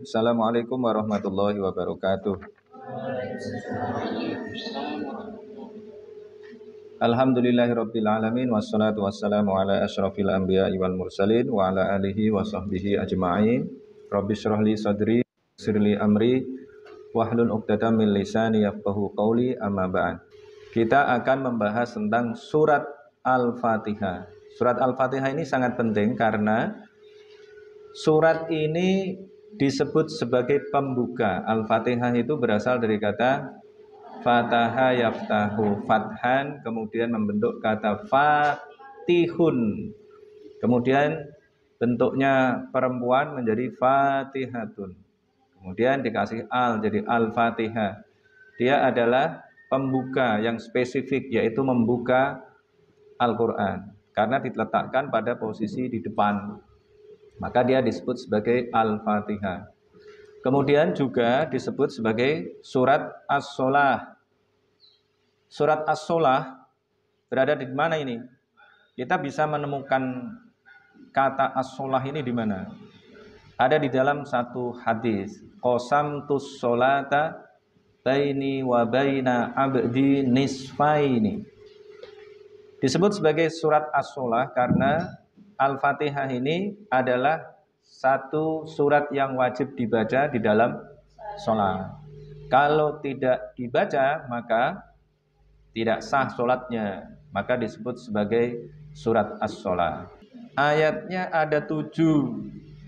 Assalamualaikum warahmatullahi wabarakatuh. Alhamdulillahirabbil alamin wassalatu wassalamu ala asyrafil anbiya'i wal mursalin wa ala alihi wa sahbihi ajma'in. Rabbi shrah li sadri yassir li amri wahlul 'uqdatam min lisani yafqahu qawli, amma ba'd. Kita akan membahas tentang surat Al-Fatihah. Surat Al-Fatihah ini sangat penting karena surat ini disebut sebagai pembuka. Al-Fatihah itu berasal dari kata fataha yaftahu, fathan, kemudian membentuk kata fatihun, kemudian bentuknya perempuan menjadi fatihatun, kemudian dikasih al jadi al-fatihah. Dia adalah pembuka yang spesifik, yaitu membuka Al-Quran karena diletakkan pada posisi di depan, maka dia disebut sebagai Al-Fatihah. Kemudian juga disebut sebagai surat As-Solah. Surat As-Solah berada di mana ini? Kita bisa menemukan kata As-Solah ini di mana? Ada di dalam satu hadis. Qasamtus sholata baini wa baina abdi nisfaini. Disebut sebagai surat As-Solah karena Al-Fatihah ini adalah satu surat yang wajib dibaca di dalam sholat. Kalau tidak dibaca maka tidak sah sholatnya, maka disebut sebagai surat As-Solah. Ayatnya ada 7,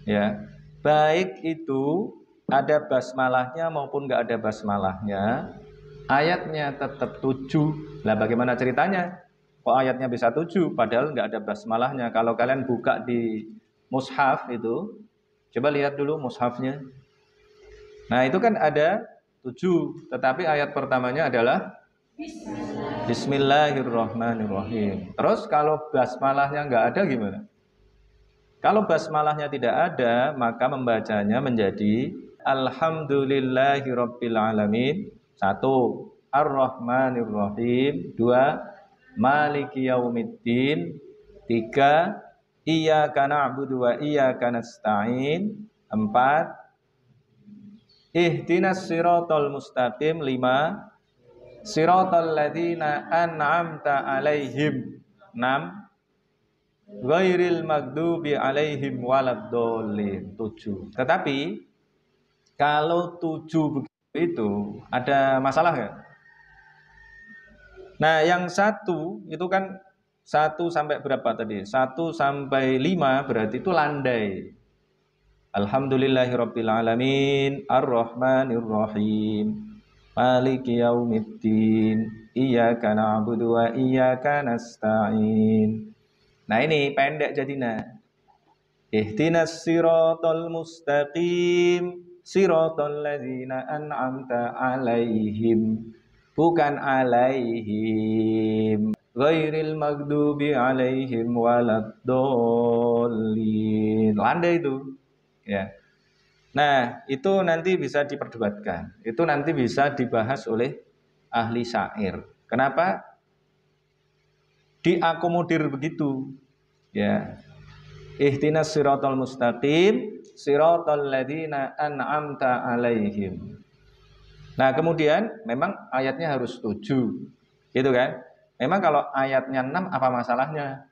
ya. Baik itu ada basmalahnya maupun nggak ada basmalahnya, ayatnya tetap 7. Lah bagaimana ceritanya? Kok ayatnya bisa 7 padahal nggak ada basmalahnya? Kalau kalian buka di mushaf itu, coba lihat dulu mushafnya. Nah itu kan ada 7, tetapi ayat pertamanya adalah Bismillahirrahmanirrahim. Terus kalau basmalahnya nggak ada gimana? Kalau basmalahnya tidak ada, maka membacanya menjadi Alhamdulillahirabbil alamin. 1. Ar-Rahmanirrahim. 2. Maliki yaumiddin. 3. Iyyaka na'budu wa iyyaka nasta'in. 4. Ihdinas siratal mustaqim. 5. Siratal ladzina an'amta 'alaihim. 6. Ghairil maghdubi 'alaihim waladdallin. 7. Tetapi kalau 7 begitu itu ada masalah enggak? Nah, yang 1 itu kan 1 sampai berapa tadi? 1 sampai 5 berarti itu landai. Alhamdulillahirabbil alamin, arrahmanirrahim, maliki yaumiddin, iyyaka na'budu wa iyyaka nasta'in. Nah ini pendek jadinya. Ihdinas siratal mustaqim, siratal ladzina an'amta 'alaihim, bukan 'alaihim, ghairil maghdubi 'alaihim waladdallin. Landai itu, ya. Nah, itu nanti bisa diperdebatkan. Itu nanti bisa dibahas oleh ahli syair. Kenapa diakomodir begitu? Ya. Ihdinas siratal mustaqim, siratal ladzina an'amta 'alaihim. Nah, kemudian memang ayatnya harus 7. Gitu kan? Memang kalau ayatnya 6 apa masalahnya?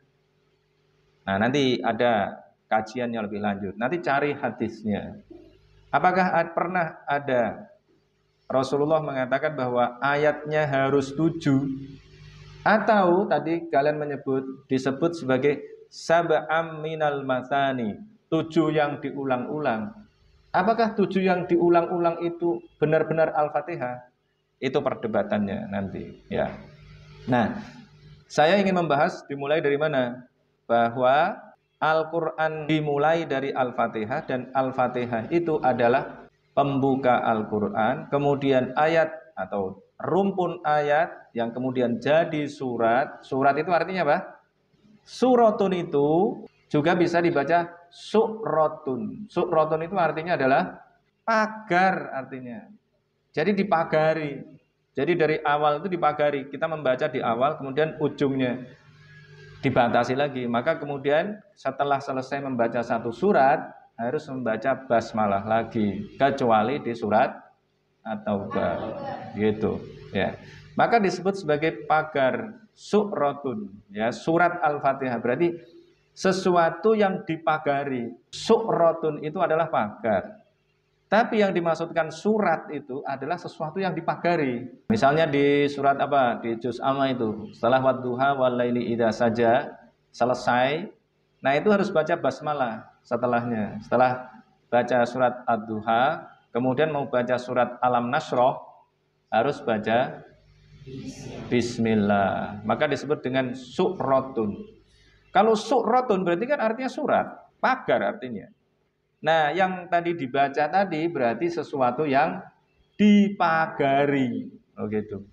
Nah, nanti ada kajian yang lebih lanjut. Nanti cari hadisnya. Apakah pernah ada Rasulullah mengatakan bahwa ayatnya harus 7? Atau tadi kalian disebut sebagai sab'am minal matsani, 7 yang diulang-ulang. Apakah 7 yang diulang-ulang itu benar-benar Al-Fatihah? Itu perdebatannya nanti, ya. Nah, saya ingin membahas dimulai dari mana? Bahwa Al-Quran dimulai dari Al-Fatihah, dan Al-Fatihah itu adalah pembuka Al-Quran. Kemudian ayat atau rumpun ayat yang kemudian jadi surat. Surat itu artinya apa? Suratun itu juga bisa dibaca suratun. Suratun itu artinya adalah pagar artinya. Jadi dipagari. Jadi dari awal itu dipagari. Kita membaca di awal, kemudian ujungnya dibatasi lagi. Maka kemudian setelah selesai membaca satu surat, harus membaca basmalah lagi, kecuali di surat At-Taubah gitu ya. Maka disebut sebagai pagar suratun ya, surat Al-Fatihah berarti sesuatu yang dipagari. Suratun itu adalah pagar. Tapi yang dimaksudkan surat itu adalah sesuatu yang dipagari. Misalnya di surat apa? Di juz amma itu, setelah wadduha wal laili idza saja selesai. Nah, itu harus baca basmalah setelahnya. Setelah baca surat ad-duha, kemudian mau baca surat alam nasroh, harus baca bismillah. Maka disebut dengan suratun. Kalau suratun berarti kan artinya surat, pagar artinya. Nah, yang tadi dibaca tadi berarti sesuatu yang dipagari. Oh gitu.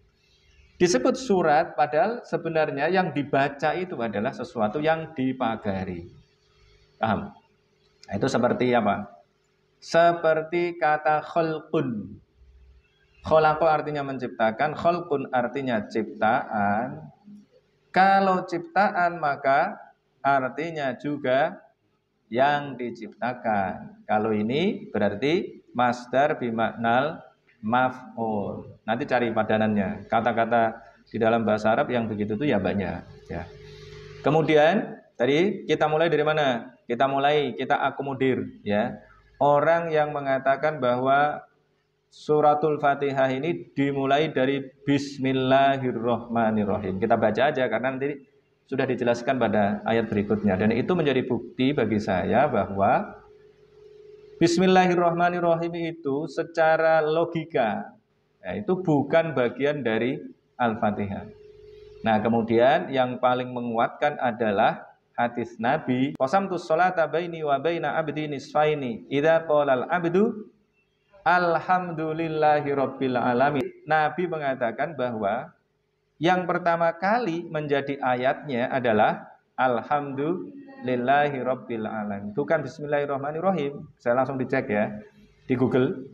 Disebut surat padahal sebenarnya yang dibaca itu adalah sesuatu yang dipagari. Paham? Nah, itu seperti apa? Seperti kata khalqun. Khalaqo artinya menciptakan, khalqun artinya ciptaan. Kalau ciptaan maka artinya juga yang diciptakan. Kalau ini berarti masdar bimaknal maf'ul. Nanti cari padanannya. Kata-kata di dalam bahasa Arab yang begitu itu ya banyak ya. Kemudian tadi kita mulai dari mana? Kita akomodir ya. Orang yang mengatakan bahwa suratul Fatihah ini dimulai dari Bismillahirrohmanirrohim. Kita baca aja karena nanti sudah dijelaskan pada ayat berikutnya. Dan itu menjadi bukti bagi saya bahwa Bismillahirrohmanirrohim itu secara logika ya, itu bukan bagian dari Al-Fatihah. Nah, kemudian yang paling menguatkan adalah hadis Nabi, qasamtus sholata baini wa baina abdi nisfaini idza qala al-abdu alhamdulillahi rabbil alamin. Nabi mengatakan bahwa yang pertama kali menjadi ayatnya adalah alhamdulillahi rabbil alamin. Bukan bismillahirrahmanirrahim. Saya langsung dicek ya di Google.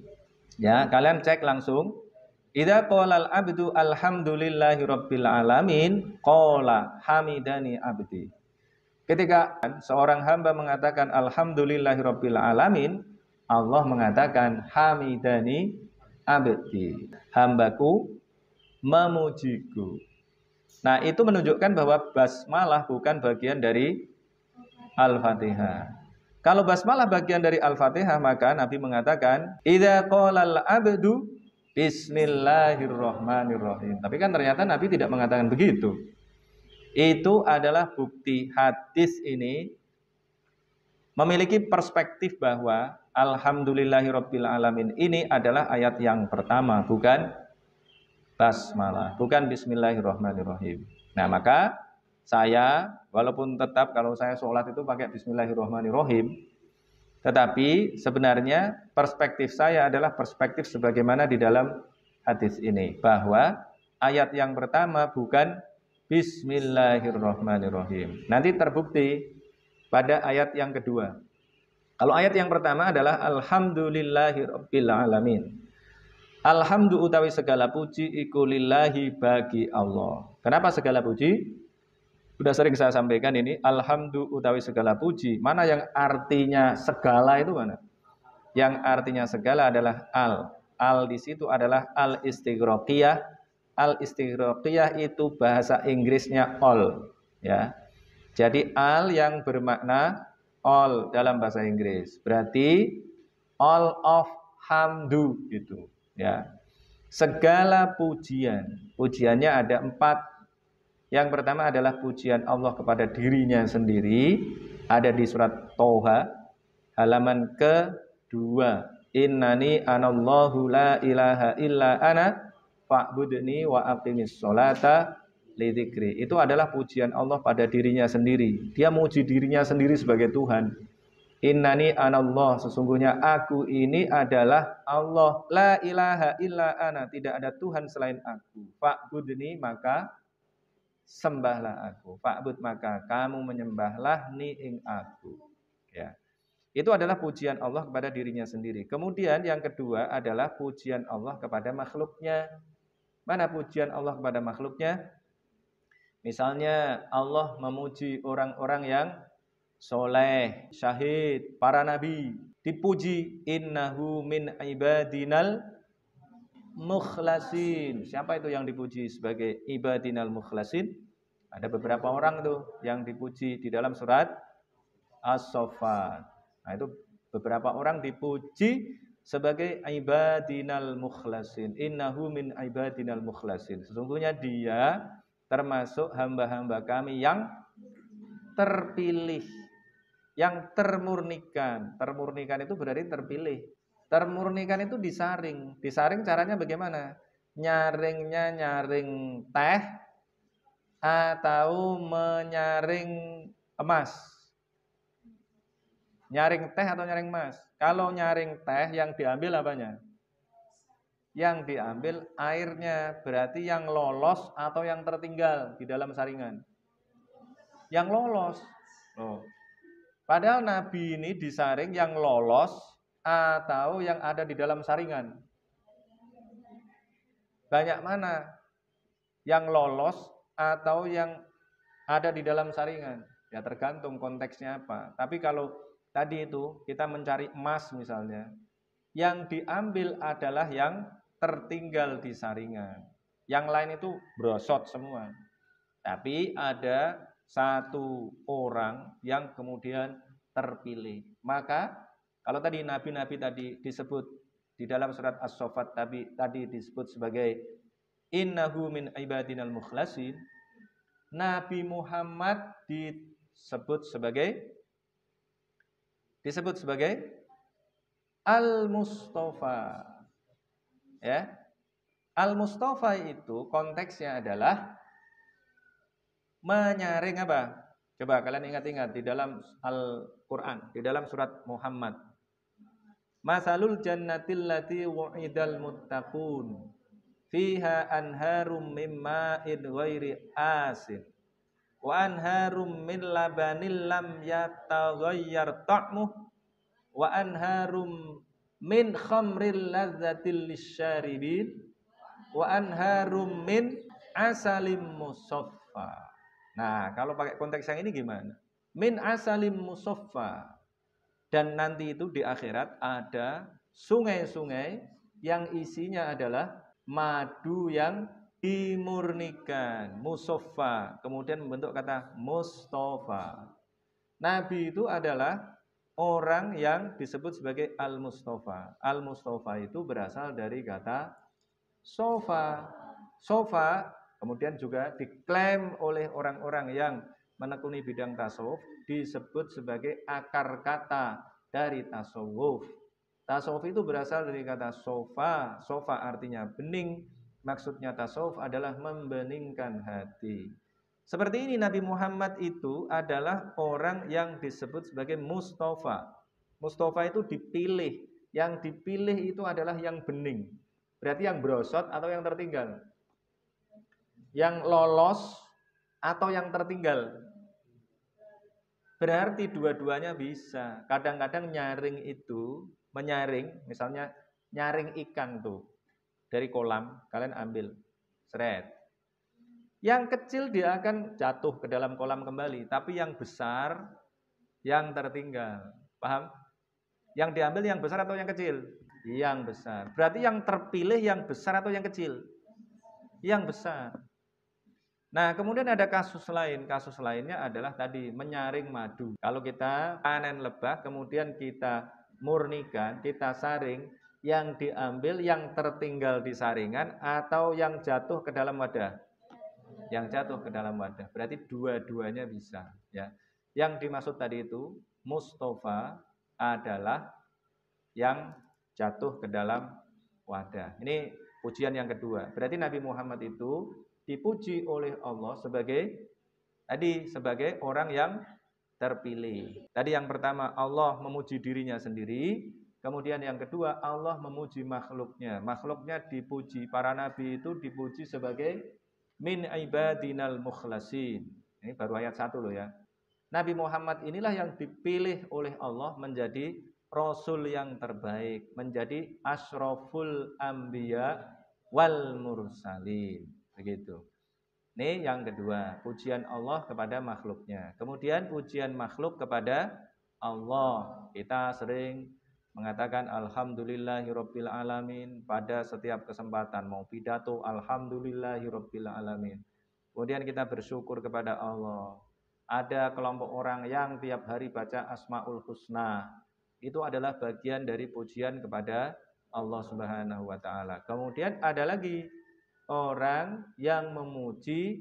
Ya, kalian cek langsung. Idza qala al-abdu alhamdulillahi rabbil alamin, qala hamidani abdi. Ketika seorang hamba mengatakan alhamdulillahi rabbil alamin, Allah mengatakan hamidani abdi. Hambaku memujiku. Nah, itu menunjukkan bahwa basmalah bukan bagian dari Al-Fatihah. Kalau basmalah bagian dari Al-Fatihah, maka Nabi mengatakan idza qalal abdu bismillahirrahmanirrahim. Tapi kan ternyata Nabi tidak mengatakan begitu. Itu adalah bukti hadis ini memiliki perspektif bahwa alhamdulillahirabbil alamin ini adalah ayat yang pertama, bukan basmalah, bukan bismillahirrahmanirrahim. Nah, maka saya walaupun tetap kalau saya sholat itu pakai bismillahirrahmanirrahim, tetapi sebenarnya perspektif saya adalah perspektif sebagaimana di dalam hadis ini, bahwa ayat yang pertama bukan bismillahirrahmanirrahim. Nanti terbukti pada ayat yang kedua. Kalau ayat yang pertama adalah alhamdulillahirabbil alamin. Alhamdu utawi segala puji iku lillahi bagi Allah. Kenapa segala puji? Sudah sering saya sampaikan ini, alhamdu utawi segala puji. Mana yang artinya segala itu mana? Yang artinya segala adalah al. Al di situ adalah al-istighraqiyah. Al-istighraqiyah itu bahasa Inggrisnya all, ya. Jadi al yang bermakna all dalam bahasa Inggris. Berarti all of hamdu itu. Ya, segala pujian. Pujiannya ada 4. Yang pertama adalah pujian Allah kepada dirinya sendiri. Ada di surat Toha halaman ke-2. Innani anallahu la ilaha illa ana fa'budni wa aqimis sholata lidzikri. Itu adalah pujian Allah pada dirinya sendiri. Dia memuji dirinya sendiri sebagai Tuhan. Innani anallah, sesungguhnya aku ini adalah Allah. La ilaha illa ana, tidak ada Tuhan selain aku. Fa'budni, maka sembahlah aku. Fa'bud, maka kamu menyembahlah ni ing aku. Ya. Itu adalah pujian Allah kepada dirinya sendiri. Kemudian yang kedua adalah pujian Allah kepada makhluknya. Mana pujian Allah kepada makhluknya? Misalnya Allah memuji orang-orang yang soleh, syahid, para nabi. dipuji, innahu min ibadinal mukhlasin. Siapa itu yang dipuji sebagai ibadinal mukhlasin? Ada beberapa orang tuh yang dipuji di dalam surat As-Saffat. Nah, itu beberapa orang dipuji sebagai ibadinal mukhlasin. Innahu min ibadinal mukhlasin. Sesungguhnya dia termasuk hamba-hamba kami yang terpilih, yang termurnikan. Termurnikan itu berarti terpilih. Termurnikan itu disaring. Disaring caranya bagaimana? Nyaringnya nyaring teh atau menyaring emas. Nyaring teh atau nyaring emas? Kalau nyaring teh yang diambil apanya? Yang diambil airnya. Berarti yang lolos atau yang tertinggal di dalam saringan? Yang lolos. Oh. Padahal Nabi ini disaring yang lolos atau yang ada di dalam saringan. Banyak mana? Yang lolos atau yang ada di dalam saringan? Ya tergantung konteksnya apa. Tapi kalau tadi itu kita mencari emas misalnya, yang diambil adalah yang tertinggal di saringan. Yang lain itu brosot semua. Tapi ada satu orang yang kemudian terpilih. Maka kalau tadi nabi-nabi tadi disebut di dalam surat As-Saffat tadi disebut sebagai innahu min ibadinal mukhlasin, Nabi Muhammad disebut sebagai Al-Mustafa. Ya. Al-Mustafa itu konteksnya adalah menyaring apa? Coba kalian ingat-ingat di dalam Al-Quran, di dalam surat Muhammad. Masalul jannatil lati wa'idal muttaqun fiha anharum min ma'in ghairi asin wa anharum min labanil lam yataghayyar ta'muh wa anharum min khamril ladzatil lisyaribin wa anharum min asalim musaffa. Nah, kalau pakai konteks yang ini gimana? Min asalim musaffa. Dan nanti itu di akhirat ada sungai-sungai yang isinya adalah madu yang dimurnikan, musaffa. Kemudian membentuk kata Mustafa. Nabi itu adalah orang yang disebut sebagai Al-Mustafa. Al-Mustafa itu berasal dari kata sofa. Sofa kemudian juga diklaim oleh orang-orang yang menekuni bidang tasawuf disebut sebagai akar kata dari tasawuf. Tasawuf itu berasal dari kata sofa. Sofa artinya bening. Maksudnya tasawuf adalah membeningkan hati. Seperti ini Nabi Muhammad itu adalah orang yang disebut sebagai Mustafa. Mustafa itu dipilih. Yang dipilih itu adalah yang bening. Berarti yang brosot atau yang tertinggal? Yang lolos atau yang tertinggal? Berarti dua-duanya bisa. Kadang-kadang nyaring itu, menyaring, misalnya nyaring ikan tuh dari kolam, kalian ambil, seret. Yang kecil dia akan jatuh ke dalam kolam kembali, tapi yang besar yang tertinggal. Paham? Yang diambil yang besar atau yang kecil? Yang besar. Berarti yang terpilih yang besar atau yang kecil? Yang besar. Nah, kemudian ada kasus lain. Kasus lainnya adalah tadi menyaring madu. Kalau kita panen lebah, kemudian kita murnikan, kita saring, yang diambil yang tertinggal di saringan atau yang jatuh ke dalam wadah? Yang jatuh ke dalam wadah. Berarti dua-duanya bisa. Ya. Yang dimaksud tadi itu Mustafa adalah yang jatuh ke dalam wadah. Ini pujian yang kedua. Berarti Nabi Muhammad itu dipuji oleh Allah sebagai orang yang terpilih. Tadi yang pertama Allah memuji dirinya sendiri, kemudian yang kedua Allah memuji makhluknya. Makhluknya dipuji, para nabi itu dipuji sebagai min ibadinal mukhlasin. Ini baru ayat 1 loh ya. Nabi Muhammad inilah yang dipilih oleh Allah menjadi rasul yang terbaik, menjadi asyraful anbiya wal mursalin. Begitu. Ini yang kedua, pujian Allah kepada makhluknya. Kemudian pujian makhluk kepada Allah. Kita sering mengatakan alhamdulillahirabbil alamin pada setiap kesempatan, mau pidato alhamdulillahirabbil alamin. Kemudian kita bersyukur kepada Allah. Ada kelompok orang yang tiap hari baca Asmaul Husna. Itu adalah bagian dari pujian kepada Allah Subhanahu wa taala. Kemudian ada lagi orang yang memuji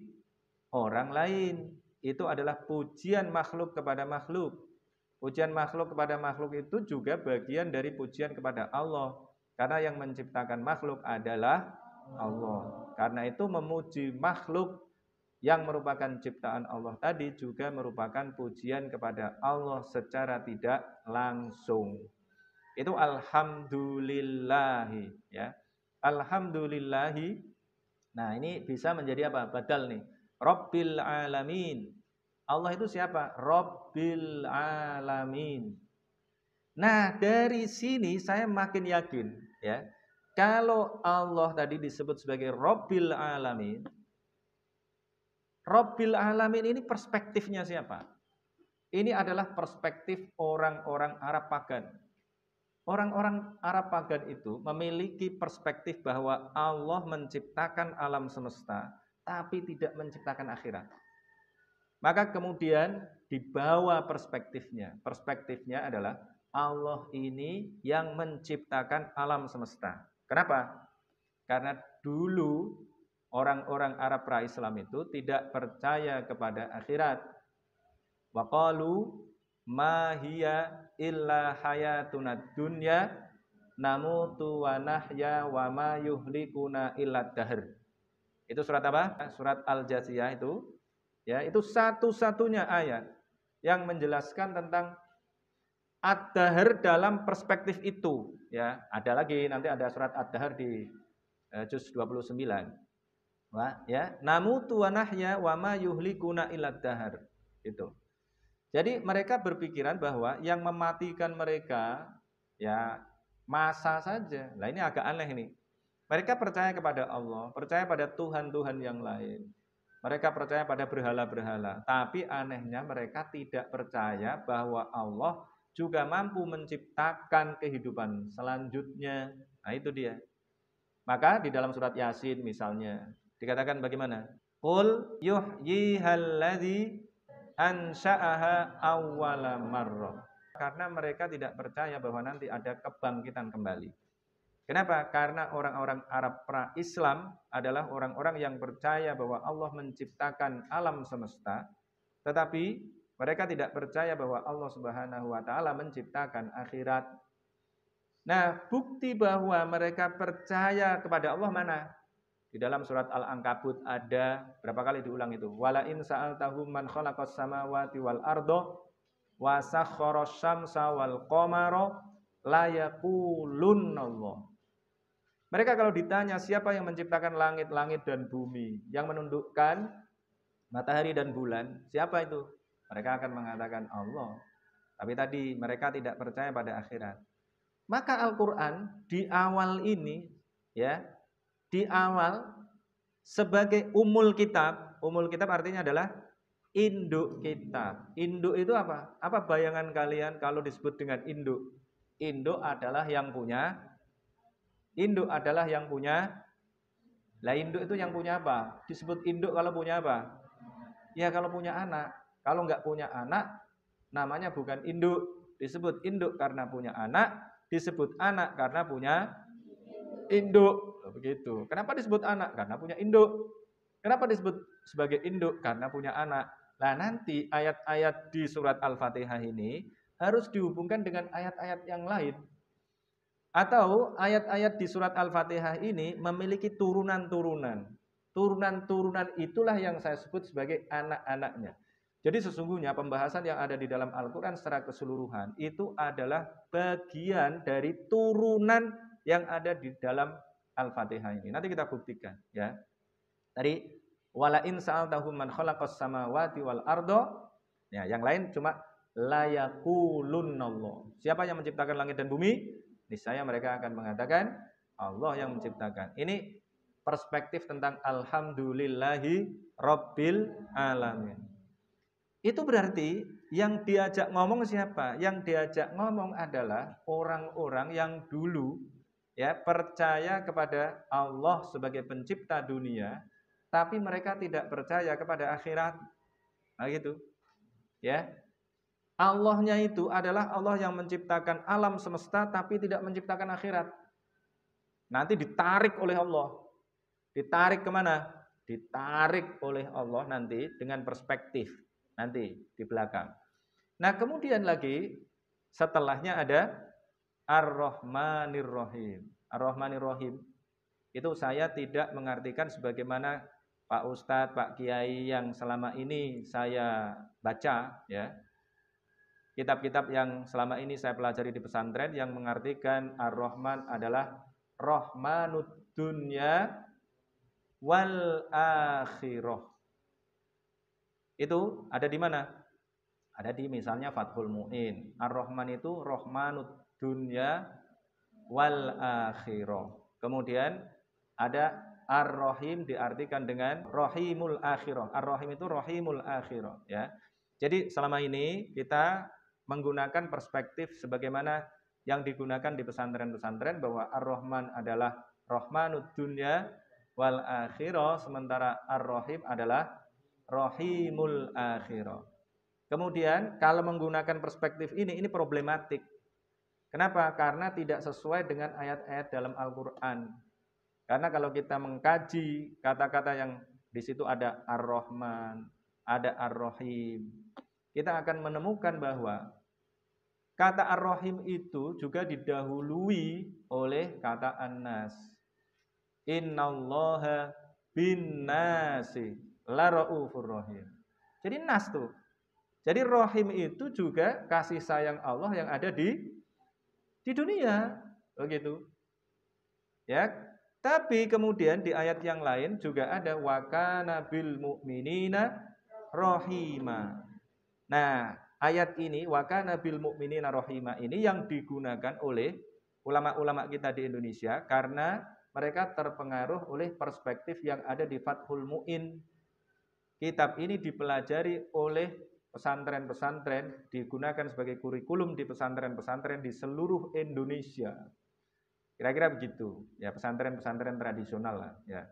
orang lain. Itu adalah pujian makhluk kepada makhluk. Pujian makhluk kepada makhluk itu juga bagian dari pujian kepada Allah. Karena yang menciptakan makhluk adalah Allah. Karena itu memuji makhluk yang merupakan ciptaan Allah tadi juga merupakan pujian kepada Allah secara tidak langsung. Itu alhamdulillahi, ya. Alhamdulillahi. Nah, ini bisa menjadi apa? Badal nih. Rabbil alamin. Allah itu siapa? Rabbil alamin. Nah, dari sini saya makin yakin, ya. Kalau Allah tadi disebut sebagai Rabbil alamin, Rabbil alamin ini perspektifnya siapa? Ini adalah perspektif orang-orang Arab pagan. Orang-orang Arab pagan itu memiliki perspektif bahwa Allah menciptakan alam semesta, tapi tidak menciptakan akhirat. Maka kemudian dibawa perspektifnya. Perspektifnya adalah Allah ini yang menciptakan alam semesta. Kenapa? Karena dulu orang-orang Arab pra-Islam itu tidak percaya kepada akhirat. Wa qalu ma hiya illa hayatunad dunya namutu wa nahya wa ma yuhlikuna illa dahr. Itu surat apa? Surat Al-Jasiyah itu. Ya, itu satu-satunya ayat yang menjelaskan tentang ad-dahr dalam perspektif itu, ya. Ada lagi nanti ada surat ad-dahr di juz 29. Ya, namutu wa nahya wa ma yuhlikuna illa dahr. Itu. Jadi mereka berpikiran bahwa yang mematikan mereka ya masa saja. Nah, ini agak aneh ini. Mereka percaya kepada Allah, percaya pada Tuhan-Tuhan yang lain. Mereka percaya pada berhala-berhala, tapi anehnya mereka tidak percaya bahwa Allah juga mampu menciptakan kehidupan selanjutnya. Nah, itu dia. Maka di dalam surat Yasin misalnya dikatakan bagaimana? Qul yuhyihalladzi ansha'aha awwala marrah. Karena mereka tidak percaya bahwa nanti ada kebangkitan kembali. Kenapa? Karena orang-orang Arab pra-Islam adalah orang-orang yang percaya bahwa Allah menciptakan alam semesta, tetapi mereka tidak percaya bahwa Allah Subhanahu wa taala menciptakan akhirat. Nah, bukti bahwa mereka percaya kepada Allah mana? Di dalam surat Al-Ankabut ada berapa kali diulang itu? Wala in sa'altahum man khalaqas samawati wal arda wa sakhkharas syamsa wal qamara la yaqulunallah. Mereka kalau ditanya siapa yang menciptakan langit-langit dan bumi, yang menundukkan matahari dan bulan, siapa itu? Mereka akan mengatakan Allah. Tapi tadi mereka tidak percaya pada akhirat. Maka Al-Qur'an di awal ini, ya, di awal sebagai umul kitab artinya adalah induk kitab. Induk itu apa? Apa bayangan kalian kalau disebut dengan induk? Induk adalah yang punya. Lah induk itu yang punya apa? Disebut induk kalau punya apa? Ya kalau punya anak. Kalau nggak punya anak, namanya bukan induk. Disebut induk karena punya anak. Disebut anak karena punya induk. Begitu. Kenapa disebut anak? Karena punya induk. Kenapa disebut sebagai induk? Karena punya anak. Nah, nanti ayat-ayat di surat Al-Fatihah ini harus dihubungkan dengan ayat-ayat yang lain. Atau ayat-ayat di surat Al-Fatihah ini memiliki turunan-turunan. Turunan-turunan itulah yang saya sebut sebagai anak-anaknya. Jadi sesungguhnya pembahasan yang ada di dalam Al-Quran secara keseluruhan itu adalah bagian dari turunan yang ada di dalam Al-Fatihah ini. Nanti kita buktikan, ya. Tadi wala in sa'altahum man khalaqas samawati wal arda. Ya, yang lain cuma la yaqulunallah. Siapa yang menciptakan langit dan bumi? Niscaya mereka akan mengatakan Allah yang menciptakan. Ini perspektif tentang alhamdulillahi rabbil alamin. Itu berarti Yang diajak ngomong siapa? Yang diajak ngomong adalah orang-orang yang dulu ya percaya kepada Allah sebagai pencipta dunia, tapi mereka tidak percaya kepada akhirat. Nah gitu. Ya. Allahnya itu adalah Allah yang menciptakan alam semesta tapi tidak menciptakan akhirat. Nanti ditarik oleh Allah. Ditarik kemana? Ditarik oleh Allah nanti dengan perspektif. Nanti di belakang. Nah kemudian lagi setelahnya ada Ar-Rahmanir Rahim. Ar-Rahmanir Rahim itu saya tidak mengartikan sebagaimana Pak Ustadz, Pak Kiai yang selama ini saya baca ya. Kitab-kitab yang selama ini saya pelajari di pesantren yang mengartikan Ar-Rahman adalah Rahmanud dunya wal akhirah. Itu ada di mana? Ada di misalnya Fathul Mu'in. Ar-Rahman itu Rahmanud dunya wal akhirah. Kemudian ada Ar-Rahim diartikan dengan Rahimul akhirah. Ar-Rahim itu Rahimul akhirah ya. Jadi selama ini kita menggunakan perspektif sebagaimana yang digunakan di pesantren-pesantren bahwa Ar-Rahman adalah Rahmanud dunya wal akhirah, sementara Ar-Rahim adalah Rahimul akhirah. Kemudian kalau menggunakan perspektif ini problematik. Kenapa? Karena tidak sesuai dengan ayat-ayat dalam Al-Qur'an. Karena kalau kita mengkaji kata-kata yang di situ ada Ar-Rahman, ada Ar-Rahim, kita akan menemukan bahwa kata Ar-Rahim itu juga didahului oleh kata An-Nas. Innallaha bin-nasi lara'ufur rahim. Jadi nas tuh. Jadi rahim itu juga kasih sayang Allah yang ada di dunia, begitu. Ya. Tapi kemudian di ayat yang lain juga ada wa kana bil mu'minina rahima. Nah, ayat ini wa kana bil mu'minina rahima ini yang digunakan oleh ulama-ulama kita di Indonesia karena mereka terpengaruh oleh perspektif yang ada di Fathul Mu'in. Kitab ini dipelajari oleh pesantren-pesantren, digunakan sebagai kurikulum di pesantren-pesantren di seluruh Indonesia. Kira-kira begitu, ya pesantren-pesantren tradisional lah, ya.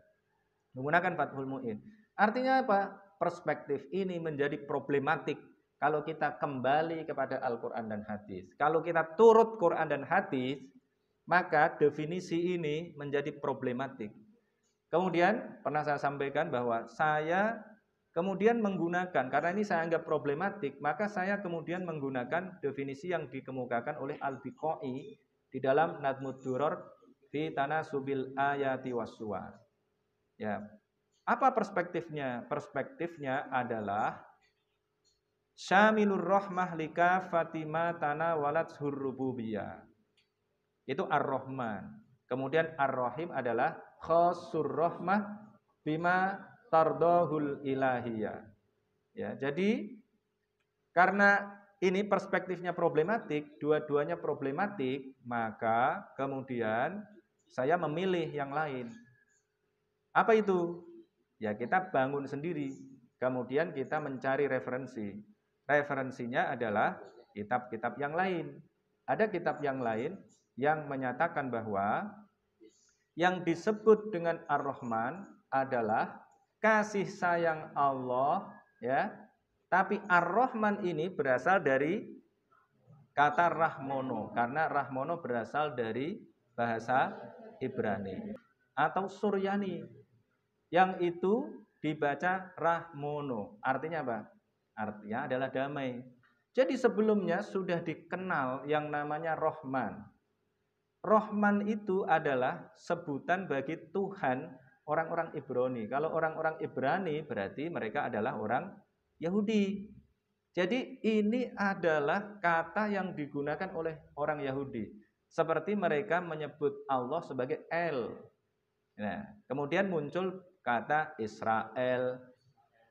Menggunakan Fathul Mu'in. Artinya apa? Perspektif ini menjadi problematik kalau kita kembali kepada Al-Quran dan Hadis. Kalau kita turut Quran dan Hadis, maka definisi ini menjadi problematik. Kemudian pernah saya sampaikan bahwa saya kemudian menggunakan, karena ini saya anggap problematik, maka saya kemudian menggunakan definisi yang dikemukakan oleh Al-Biqai di dalam Nadmud Duror fi Tanasubil Ayati Wassuwar. Ya. Apa perspektifnya? Perspektifnya adalah Syamilur Rahmah lika Fatimah Tana Walad Hurrububiyah. Itu Ar-Rahman. Kemudian Ar-Rahim adalah Khosur Rahmah bima tardahul ilahiyah. Ya, jadi karena ini perspektifnya problematik, dua-duanya problematik, maka kemudian saya memilih yang lain. Apa itu? Ya kita bangun sendiri, kemudian kita mencari referensi. Referensinya adalah kitab-kitab yang lain. Ada kitab yang lain yang menyatakan bahwa yang disebut dengan Ar-Rahman adalah kasih sayang Allah, ya. Tapi Ar-Rahman ini berasal dari kata Rahmono, karena Rahmono berasal dari bahasa Ibrani atau Suryani, yang itu dibaca Rahmono. Artinya apa? Artinya adalah damai. Jadi sebelumnya sudah dikenal yang namanya Rahman. Rahman itu adalah sebutan bagi Tuhan orang-orang Ibrani. Kalau orang-orang Ibrani berarti mereka adalah orang Yahudi. Jadi ini adalah kata yang digunakan oleh orang Yahudi. Seperti mereka menyebut Allah sebagai El. Nah, kemudian muncul kata Israel,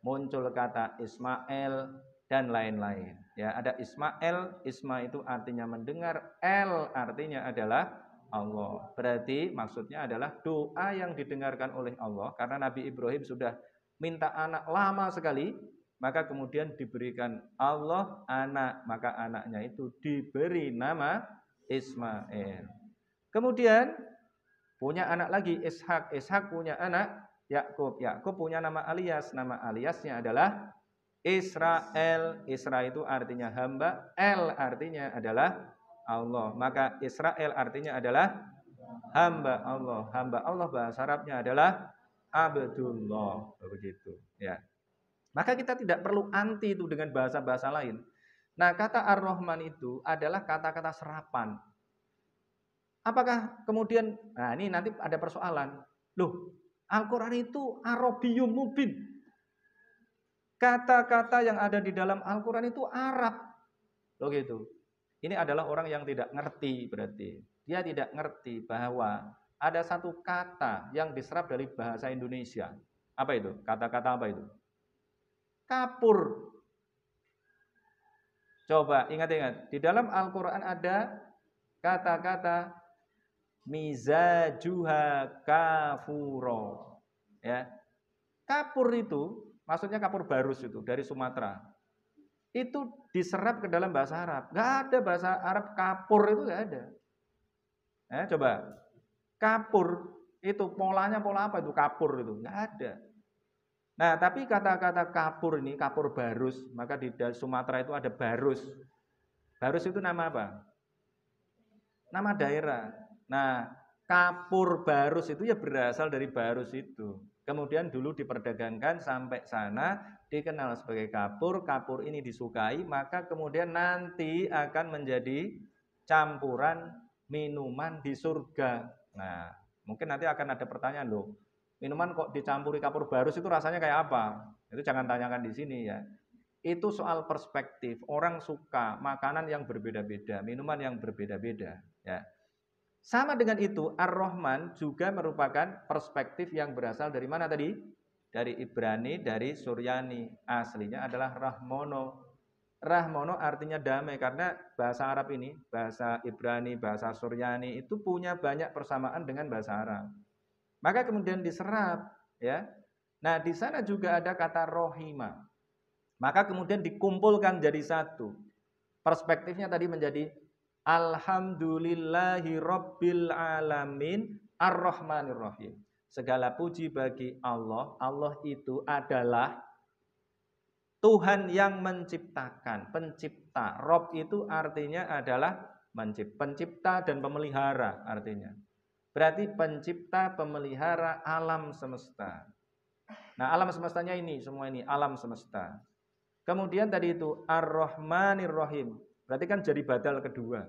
muncul kata Ismail, dan lain-lain. Ya, ada Ismail, Isma itu artinya mendengar, El artinya adalah Allah. Berarti maksudnya adalah doa yang didengarkan oleh Allah, karena Nabi Ibrahim sudah minta anak lama sekali, maka kemudian diberikan Allah anak, maka anaknya itu diberi nama Ismail. Kemudian punya anak lagi Ishak, Ishak punya anak Yakub, Yakub punya nama alias, nama aliasnya adalah Israel. Isra itu artinya hamba, El artinya adalah Allah. Maka Israel artinya adalah hamba Allah. Hamba Allah bahasa Arabnya adalah Abdullah. Begitu, ya. Maka kita tidak perlu anti itu dengan bahasa-bahasa lain. Nah, kata Ar-Rahman itu adalah kata-kata serapan. Apakah kemudian, nah ini nanti ada persoalan. Loh, Al-Quran itu Arabiyyum mubin. Kata-kata yang ada di dalam Al-Quran itu Arab. Loh gitu. Ini adalah orang yang tidak ngerti berarti. Dia tidak ngerti bahwa ada satu kata yang diserap dari bahasa Indonesia. Apa itu? Kata-kata apa itu? Kapur. Coba ingat-ingat. Di dalam Al-Quran ada kata-kata mizajuha kafuro, ya. Kapur itu maksudnya kapur barus itu dari Sumatera. Itu diserap ke dalam bahasa Arab. Gak ada bahasa Arab kapur itu gak ada. Coba kapur itu polanya pola apa itu kapur itu gak ada. Nah tapi kata-kata kapur ini kapur barus, maka di Sumatera itu ada barus. Barus itu nama apa? Nama daerah. Nah, kapur barus itu ya berasal dari barus itu. Kemudian dulu diperdagangkan sampai sana, dikenal sebagai kapur. Kapur ini disukai, maka kemudian nanti akan menjadi campuran minuman di surga. Nah, mungkin nanti akan ada pertanyaan loh. Minuman kok dicampuri kapur barus itu rasanya kayak apa? Itu jangan tanyakan di sini ya. Itu soal perspektif. Orang suka makanan yang berbeda-beda, minuman yang berbeda-beda, ya. Sama dengan itu, Ar-Rahman juga merupakan perspektif yang berasal dari mana tadi? Dari Ibrani, dari Suryani. Aslinya adalah Rahmono. Rahmono artinya damai, karena bahasa Arab ini, bahasa Ibrani, bahasa Suryani itu punya banyak persamaan dengan bahasa Arab. Maka kemudian diserap, ya. Nah, di sana juga ada kata rohima. Maka kemudian dikumpulkan jadi satu. Perspektifnya tadi menjadi Alhamdulillahi Rabbil Alamin Ar-Rahmanir Rahim. Segala puji bagi Allah. Allah itu adalah Tuhan yang menciptakan, pencipta. Rob itu artinya adalah pencipta dan pemelihara artinya. Berarti pencipta, pemelihara alam semesta. Nah, alam semestanya ini, semua ini alam semesta. Kemudian tadi itu Ar-Rahmanir Rahim. Berarti kan jadi badal kedua.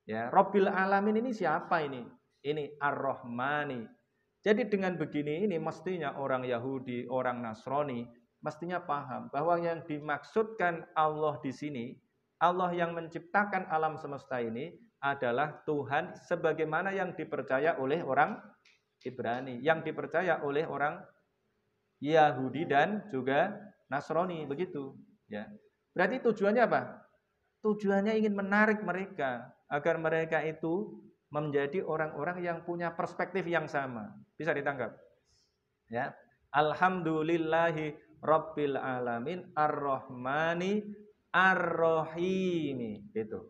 Ya, Rabbil Alamin ini siapa ini? Ini Ar-Rahmani. Jadi dengan begini ini mestinya orang Yahudi, orang Nasrani mestinya paham bahwa yang dimaksudkan Allah di sini, Allah yang menciptakan alam semesta ini adalah Tuhan sebagaimana yang dipercaya oleh orang Ibrani, yang dipercaya oleh orang Yahudi dan juga Nasrani, begitu, ya. Berarti tujuannya apa? Tujuannya ingin menarik mereka agar mereka itu menjadi orang-orang yang punya perspektif yang sama. Bisa ditangkap? Ya. Alhamdulillahi Rabbil Alamin Ar-Rahmani Ar-Rahimi. Itu.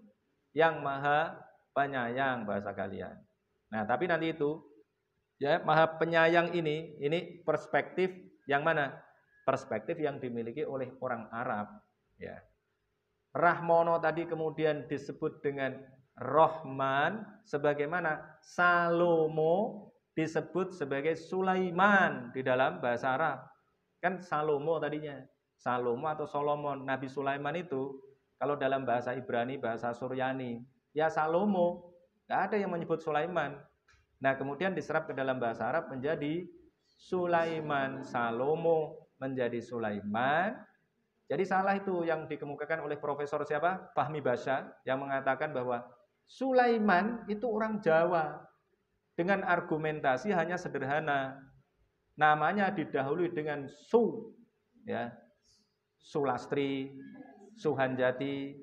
Yang maha penyayang bahasa kalian. Nah, tapi nanti itu ya, maha penyayang ini perspektif yang mana? Perspektif yang dimiliki oleh orang Arab, ya. Rahmono tadi kemudian disebut dengan Rahman, sebagaimana Salomo disebut sebagai Sulaiman di dalam bahasa Arab. Kan Salomo tadinya, Salomo atau Solomon. Nabi Sulaiman itu kalau dalam bahasa Ibrani, bahasa Suryani, ya Salomo, nggak ada yang menyebut Sulaiman. Nah, kemudian diserap ke dalam bahasa Arab menjadi Sulaiman. Salomo menjadi Sulaiman. Jadi salah itu yang dikemukakan oleh Profesor siapa? Fahmi Basya, yang mengatakan bahwa Sulaiman itu orang Jawa. Dengan argumentasi hanya sederhana. Namanya didahului dengan Su, ya. Sulastri, Suhanjati,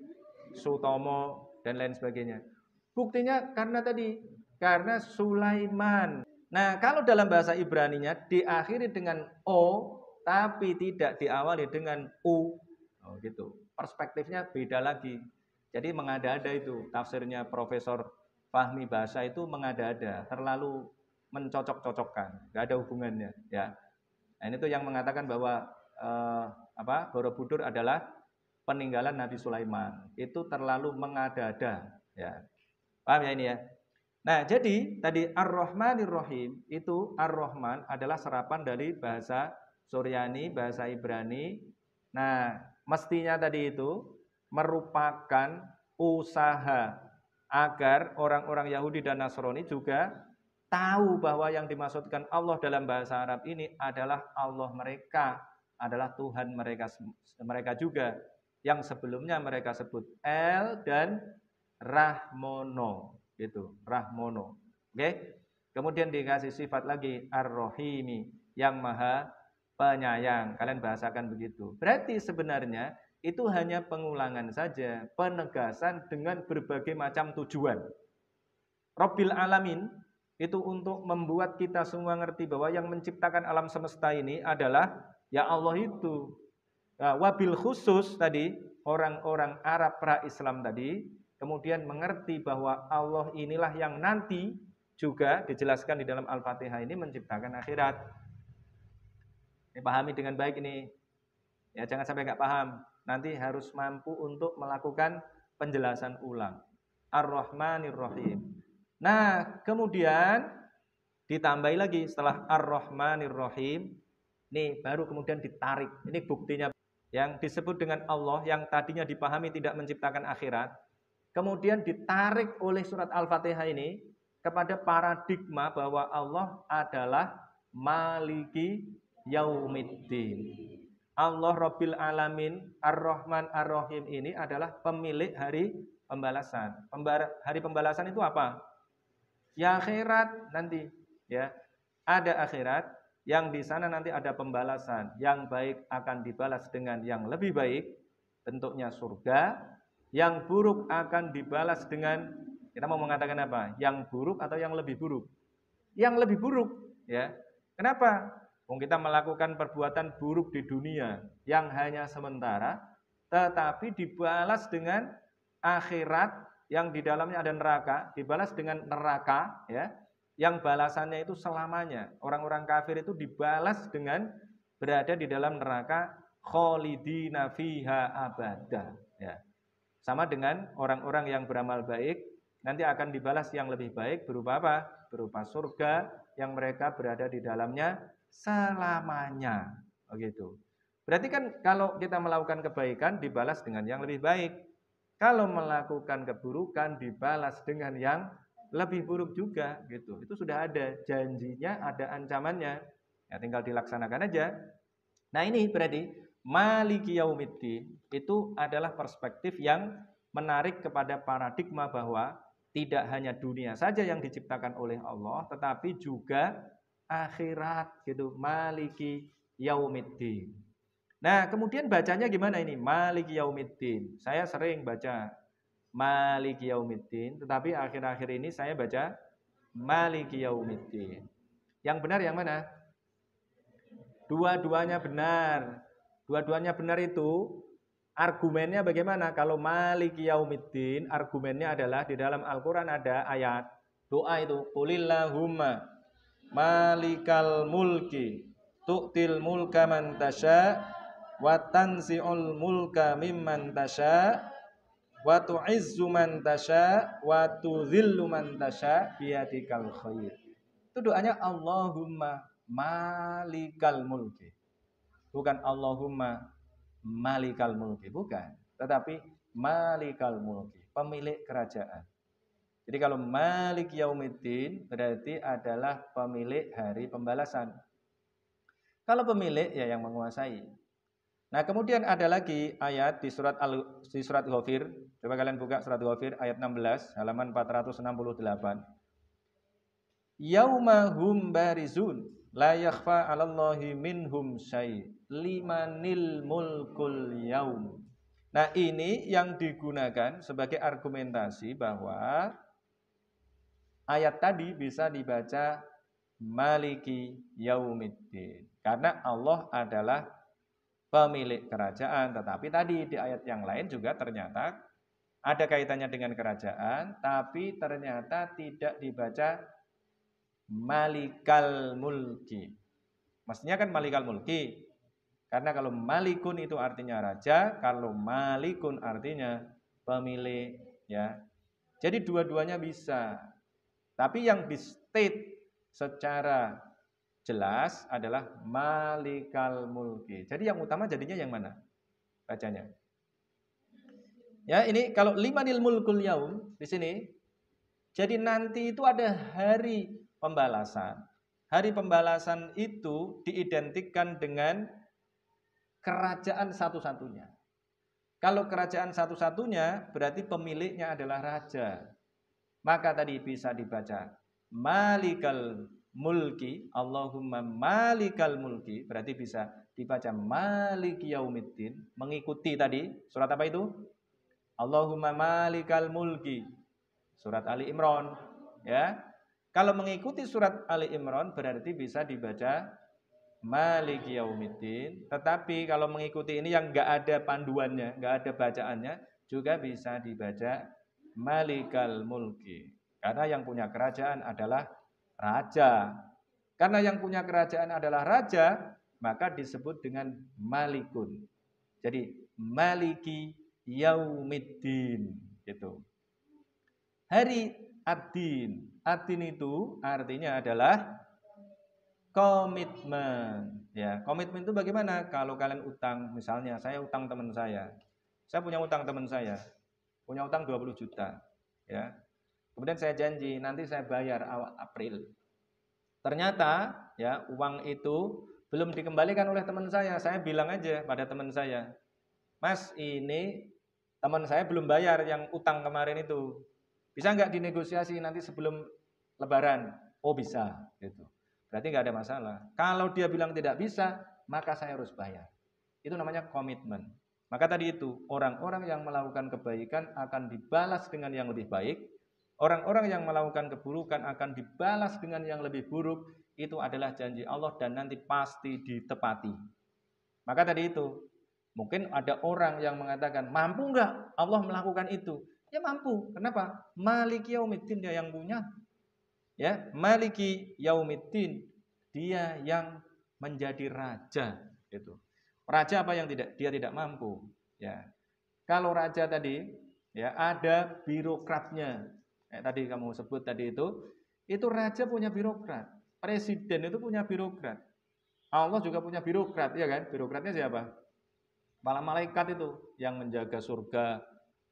Sutomo, dan lain sebagainya. Buktinya karena Sulaiman. Nah, kalau dalam bahasa Ibraninya diakhiri dengan O, tapi tidak diawali dengan U. Oh, gitu. Perspektifnya beda lagi. Jadi mengada-ada itu tafsirnya Profesor Fahmi Bahasa itu mengada-ada, terlalu mencocok-cocokkan, nggak ada hubungannya. Ya, nah, ini tuh yang mengatakan bahwa Borobudur adalah peninggalan Nabi Sulaiman. Itu terlalu mengada-ada. Ya, paham ya ini ya? Nah, jadi tadi Ar-Rahmanir Rahim itu Ar-Rahman adalah serapan dari bahasa Suryani, bahasa Ibrani. Nah, mestinya tadi itu merupakan usaha agar orang-orang Yahudi dan Nasrani juga tahu bahwa yang dimaksudkan Allah dalam bahasa Arab ini adalah Allah mereka, adalah Tuhan mereka juga yang sebelumnya mereka sebut El dan Rahmono. Gitu, Rahmono. Oke. Kemudian dikasih sifat lagi Ar-Rahimi, yang Maha Penyayang. Kalian bahasakan begitu. Berarti sebenarnya itu hanya pengulangan saja, penegasan dengan berbagai macam tujuan. Rabbil Alamin itu untuk membuat kita semua ngerti bahwa yang menciptakan alam semesta ini adalah ya Allah itu. Nah, wabil khusus tadi orang-orang Arab pra-Islam tadi kemudian mengerti bahwa Allah inilah yang nanti juga dijelaskan di dalam Al-Fatihah ini menciptakan akhirat. Ini pahami dengan baik ini. Ya, jangan sampai nggak paham. Nanti harus mampu untuk melakukan penjelasan ulang. Ar-Rahmanir Rahim. Nah, kemudian ditambahi lagi setelah Ar-Rahmanir Rahim. Nih, baru kemudian ditarik. Ini buktinya yang disebut dengan Allah yang tadinya dipahami tidak menciptakan akhirat. Kemudian ditarik oleh surat Al-Fatihah ini kepada paradigma bahwa Allah adalah Maliki Yaumiddin. Allah Rabbil Alamin, Ar-Rahman Ar-Rahim ini adalah pemilik hari pembalasan. Hari pembalasan itu apa? Ya akhirat nanti. Ya, ada akhirat yang di sana nanti ada pembalasan. Yang baik akan dibalas dengan yang lebih baik, bentuknya surga. Yang buruk akan dibalas dengan, kita mau mengatakan apa? Yang buruk atau yang lebih buruk? Yang lebih buruk, ya. Kenapa? Kita melakukan perbuatan buruk di dunia yang hanya sementara, tetapi dibalas dengan akhirat yang di dalamnya ada neraka, dibalas dengan neraka, ya. Yang balasannya itu selamanya. Orang-orang kafir itu dibalas dengan berada di dalam neraka kholidina fiha abada, ya. Sama dengan orang-orang yang beramal baik, nanti akan dibalas yang lebih baik berupa apa? Berupa surga yang mereka berada di dalamnya selamanya. Begitu. Berarti kan kalau kita melakukan kebaikan dibalas dengan yang lebih baik. Kalau melakukan keburukan dibalas dengan yang lebih buruk juga gitu. Itu sudah ada janjinya, ada ancamannya. Ya tinggal dilaksanakan aja. Nah, ini berarti Maliki Yaumiddin itu adalah perspektif yang menarik kepada paradigma bahwa tidak hanya dunia saja yang diciptakan oleh Allah, tetapi juga akhirat gitu. Maliki Yaumiddin. Nah, kemudian bacanya gimana ini? Maliki Yaumiddin. Saya sering baca Maliki Yaumiddin, tetapi akhir-akhir ini saya baca Maliki Yaumiddin. Yang benar yang mana? Dua-duanya benar. Dua-duanya benar itu argumennya bagaimana? Kalau Maliki Yaumiddin, argumennya adalah di dalam Al-Quran ada ayat doa itu, Qulillahumma Malikal mulki tu'til mulka man tasha wa tanzi'ul mulka mimman tasha wa tu'izzu man tasha wa tudhillu man tasha biyadikal khair. Itu doanya Allahumma Malikal mulki. Bukan Allahumma Malikal mulki, bukan. Tetapi Malikal mulki, pemilik kerajaan. Jadi kalau Malik Yaumiddin berarti adalah pemilik hari pembalasan. Kalau pemilik ya yang menguasai. Nah, kemudian ada lagi ayat di surat Ghafir. Coba kalian buka surat Ghafir ayat 16 halaman 468. Yaumahum barizun la yakhfa 'alallahi minhum syai' limanil mulkul yaum. Nah, ini yang digunakan sebagai argumentasi bahwa ayat tadi bisa dibaca maliki yaumiddin. Karena Allah adalah pemilik kerajaan. Tetapi tadi di ayat yang lain juga ternyata ada kaitannya dengan kerajaan, tapi ternyata tidak dibaca malikal mulki. Mestinya kan malikal mulki. Karena kalau malikun itu artinya raja, kalau malikun artinya pemilik, ya. Jadi dua-duanya bisa. Tapi yang di state secara jelas adalah malikal mulki. Jadi yang utama jadinya yang mana? Bacanya. Ya, ini kalau limanil mulkul yaum di sini. Jadi nanti itu ada hari pembalasan. Hari pembalasan itu diidentikan dengan kerajaan satu-satunya. Kalau kerajaan satu-satunya berarti pemiliknya adalah raja. Maka tadi bisa dibaca malikal mulki, Allahumma malikal mulki, berarti bisa dibaca maliki yaumiddin, mengikuti tadi surat apa itu? Allahumma malikal mulki, surat Ali Imran, ya. Kalau mengikuti surat Ali Imran berarti bisa dibaca maliki yaumiddin. Tetapi kalau mengikuti ini yang enggak ada panduannya, enggak ada bacaannya, juga bisa dibaca malikal mulki. Karena yang punya kerajaan adalah raja. Karena yang punya kerajaan adalah raja, maka disebut dengan malikun. Jadi maliki yaumiddin gitu. Hari ad-din. Ad-din itu artinya adalah komitmen. Ya, komitmen itu bagaimana? Kalau kalian utang, misalnya saya utang teman saya. Saya punya utang teman saya. Punya utang 20 juta, ya. Kemudian saya janji nanti saya bayar awal April. Ternyata ya uang itu belum dikembalikan oleh teman saya. Saya bilang aja pada teman saya, "Mas, ini teman saya belum bayar yang utang kemarin itu. Bisa nggak dinegosiasi nanti sebelum Lebaran?" Oh bisa, gitu. Berarti nggak ada masalah. Kalau dia bilang tidak bisa, maka saya harus bayar. Itu namanya komitmen. Maka tadi itu orang-orang yang melakukan kebaikan akan dibalas dengan yang lebih baik. Orang-orang yang melakukan keburukan akan dibalas dengan yang lebih buruk. Itu adalah janji Allah dan nanti pasti ditepati. Maka tadi itu, mungkin ada orang yang mengatakan, mampu enggak Allah melakukan itu? Ya mampu. Kenapa? Maliki yaumiddin, dia yang punya. Ya, Maliki yaumiddin, dia yang menjadi raja. Itu. Raja apa yang dia tidak mampu? Ya. Kalau raja tadi, ya ada birokratnya. Tadi kamu sebut tadi itu raja punya birokrat, presiden itu punya birokrat, Allah juga punya birokrat, ya kan? Birokratnya siapa? Para malaikat itu yang menjaga surga,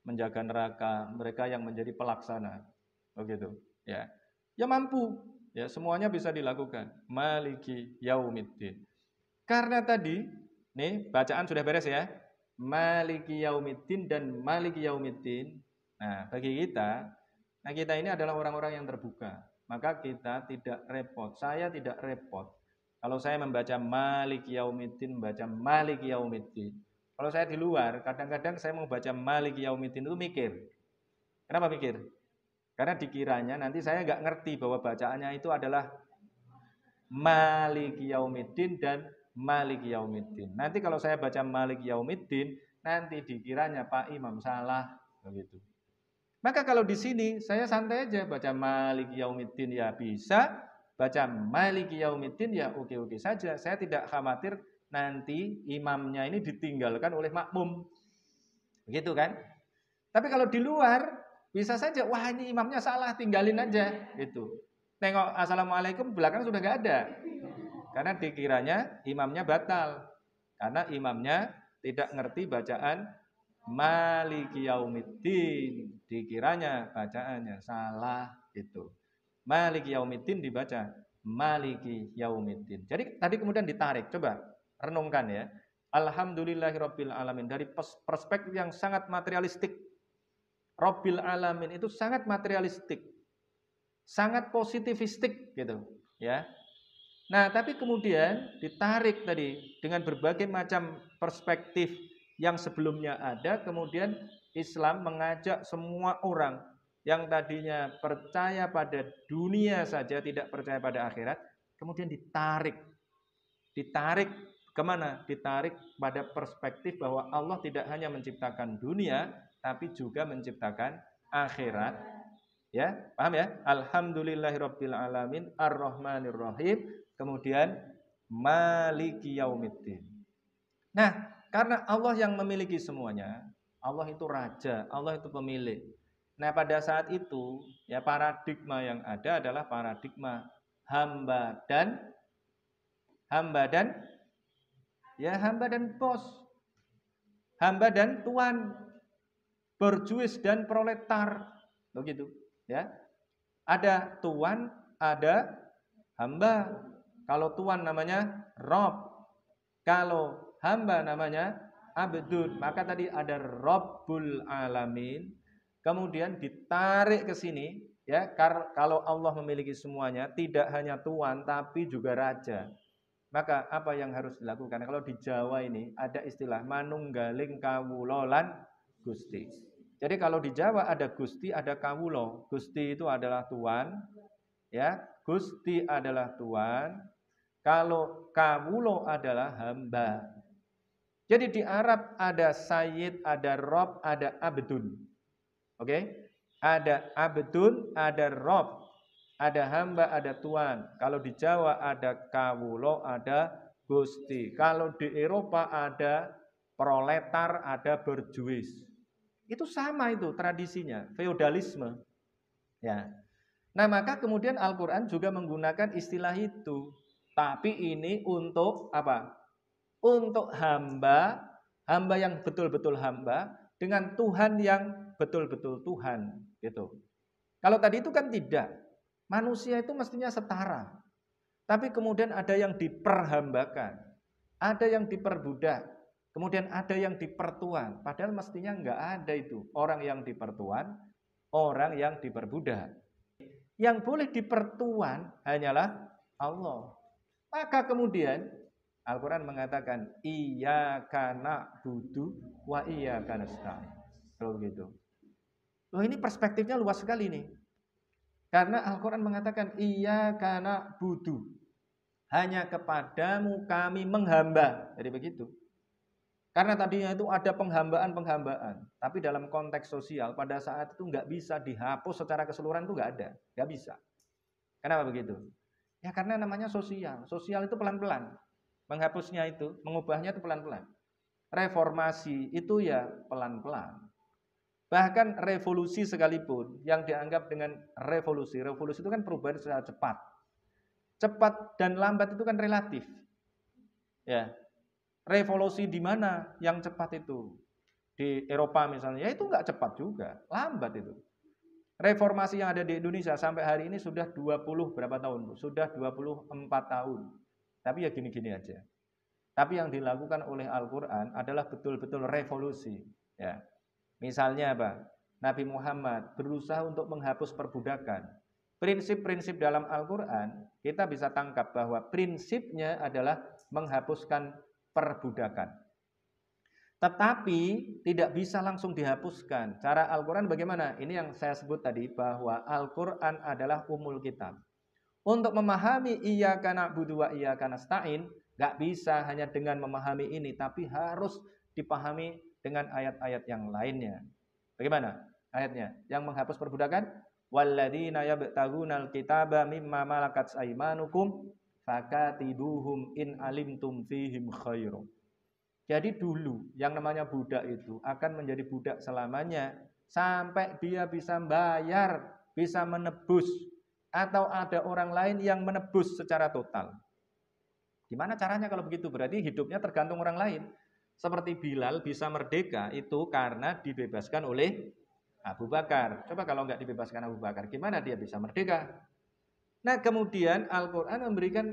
menjaga neraka, mereka yang menjadi pelaksana, begitu, ya. Ya mampu, ya semuanya bisa dilakukan. Maliki yaumiddin. Karena tadi, nih bacaan sudah beres ya. Maliki yaumiddin dan maliki yaumiddin. Nah, bagi kita, nah kita ini adalah orang-orang yang terbuka. Maka kita tidak repot. Saya tidak repot. Kalau saya membaca maliki yaumiddin, membaca maliki yaumiddin. Kalau saya di luar, kadang-kadang saya mau baca maliki yaumiddin itu mikir. Kenapa mikir? Karena dikiranya nanti saya nggak ngerti bahwa bacaannya itu adalah maliki yaumiddin dan maliki yaumiddin. Nanti kalau saya baca maliki yaumiddin, nanti dikiranya Pak Imam salah, begitu. Maka kalau di sini saya santai aja baca maliki yaumiddin ya bisa, baca maliki yaumiddin ya oke-oke saja. Saya tidak khawatir nanti imamnya ini ditinggalkan oleh makmum. Begitu kan? Tapi kalau di luar bisa saja, wah ini imamnya salah, tinggalin aja gitu. Tengok assalamualaikum belakang sudah nggak ada. Karena dikiranya imamnya batal. Karena imamnya tidak ngerti bacaan maliki yaumiddin. Dikiranya bacaannya salah gitu. Maliki yaumiddin dibaca maliki yaumiddin. Jadi tadi kemudian ditarik, coba renungkan ya. Alhamdulillahirabbil alamin, dari perspektif yang sangat materialistik. Rabbil alamin itu sangat materialistik. Sangat positivistik gitu, ya. Nah, tapi kemudian ditarik tadi dengan berbagai macam perspektif yang sebelumnya ada, kemudian Islam mengajak semua orang yang tadinya percaya pada dunia saja, tidak percaya pada akhirat, kemudian ditarik. Ditarik kemana? Ditarik pada perspektif bahwa Allah tidak hanya menciptakan dunia, tapi juga menciptakan akhirat. Ya, paham ya? Alhamdulillahirabbil alamin, arrahmanirrahim, kemudian maliki yaumiddin. Nah, karena Allah yang memiliki semuanya, Allah itu raja, Allah itu pemilik. Nah, pada saat itu, ya paradigma yang ada adalah paradigma hamba dan hamba dan bos. Hamba dan tuan, berjuis dan proletar. Begitu, ya. Ada tuan, ada hamba. Kalau tuan namanya Rob, kalau hamba namanya abdun. Maka tadi ada Rabbul Alamin, kemudian ditarik ke sini, ya. Kalau Allah memiliki semuanya, tidak hanya tuan tapi juga raja. Maka apa yang harus dilakukan? Kalau di Jawa ini ada istilah manunggaling kawula lan Gusti. Jadi kalau di Jawa ada Gusti, ada kawulo. Gusti itu adalah tuan, ya. Gusti adalah tuan. Kalau kawulo adalah hamba. Jadi di Arab ada sayyid, ada rob, ada abdun. Oke? Ada abdun, ada rob, ada hamba, ada tuan. Kalau di Jawa ada kawulo, ada gusti. Kalau di Eropa ada proletar, ada berjuis. Itu sama itu tradisinya, feodalisme. Ya. Nah, maka kemudian Al-Qur'an juga menggunakan istilah itu. Tapi ini untuk apa? Untuk hamba yang betul-betul hamba dengan Tuhan yang betul-betul Tuhan, gitu. Kalau tadi itu kan tidak. Manusia itu mestinya setara. Tapi kemudian ada yang diperhambakan, ada yang diperbudak, kemudian ada yang dipertuan. Padahal mestinya enggak ada itu. Orang yang dipertuan, orang yang diperbudak. Yang boleh dipertuan hanyalah Allah. Maka kemudian Al-Quran mengatakan iyyaka na'budu wa iyyaka nasta'in. Kalau begitu. Loh, ini perspektifnya luas sekali nih. Karena Al-Quran mengatakan iyyaka na'budu. Hanya kepadamu kami menghamba. Jadi begitu. Karena tadinya itu ada penghambaan. Tapi dalam konteks sosial pada saat itu nggak bisa dihapus secara keseluruhan, itu nggak ada. Nggak bisa. Kenapa begitu? Ya karena namanya sosial. Sosial itu pelan-pelan. Menghapusnya itu, mengubahnya itu pelan-pelan. Reformasi itu ya pelan-pelan. Bahkan revolusi sekalipun yang dianggap dengan revolusi itu kan perubahan secara cepat. Cepat dan lambat itu kan relatif. Ya. Revolusi di mana yang cepat itu? Di Eropa misalnya, ya itu nggak cepat juga, lambat itu. Reformasi yang ada di Indonesia sampai hari ini sudah 20 berapa tahun, Bu? Sudah 24 tahun. Tapi ya gini-gini aja. Tapi yang dilakukan oleh Al-Quran adalah betul-betul revolusi. Ya. Misalnya apa? Nabi Muhammad berusaha untuk menghapus perbudakan. Prinsip-prinsip dalam Al-Quran kita bisa tangkap bahwa prinsipnya adalah menghapuskan perbudakan. Tetapi tidak bisa langsung dihapuskan. Cara Al-Quran bagaimana? Ini yang saya sebut tadi bahwa Al-Quran adalah umul kitab. Untuk memahami iyyaka na'budu wa iyyaka nasta'in, gak bisa hanya dengan memahami ini, tapi harus dipahami dengan ayat-ayat yang lainnya. Bagaimana ayatnya? Yang menghapus perbudakan, walladzina yabtaghunal kitaba mimma malakat aymanukum fakatibuhum in alimtum fihim khairum. Jadi dulu yang namanya budak itu akan menjadi budak selamanya sampai dia bisa bayar, bisa menebus, atau ada orang lain yang menebus secara total. Gimana caranya kalau begitu? Berarti hidupnya tergantung orang lain. Seperti Bilal bisa merdeka itu karena dibebaskan oleh Abu Bakar. Coba kalau nggak dibebaskan Abu Bakar, gimana dia bisa merdeka? Nah, kemudian Al-Quran memberikan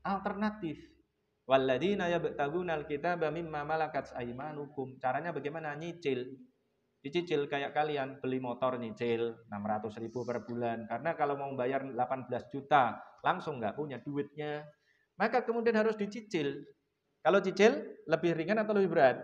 alternatif. Walladzina yabtaghunal kitaba mimma malakat aymanukum. Caranya bagaimana? Nyicil. Dicicil kayak kalian beli motor nyicil 600.000 per bulan. Karena kalau mau bayar 18 juta langsung nggak punya duitnya. Maka kemudian harus dicicil. Kalau cicil lebih ringan atau lebih berat?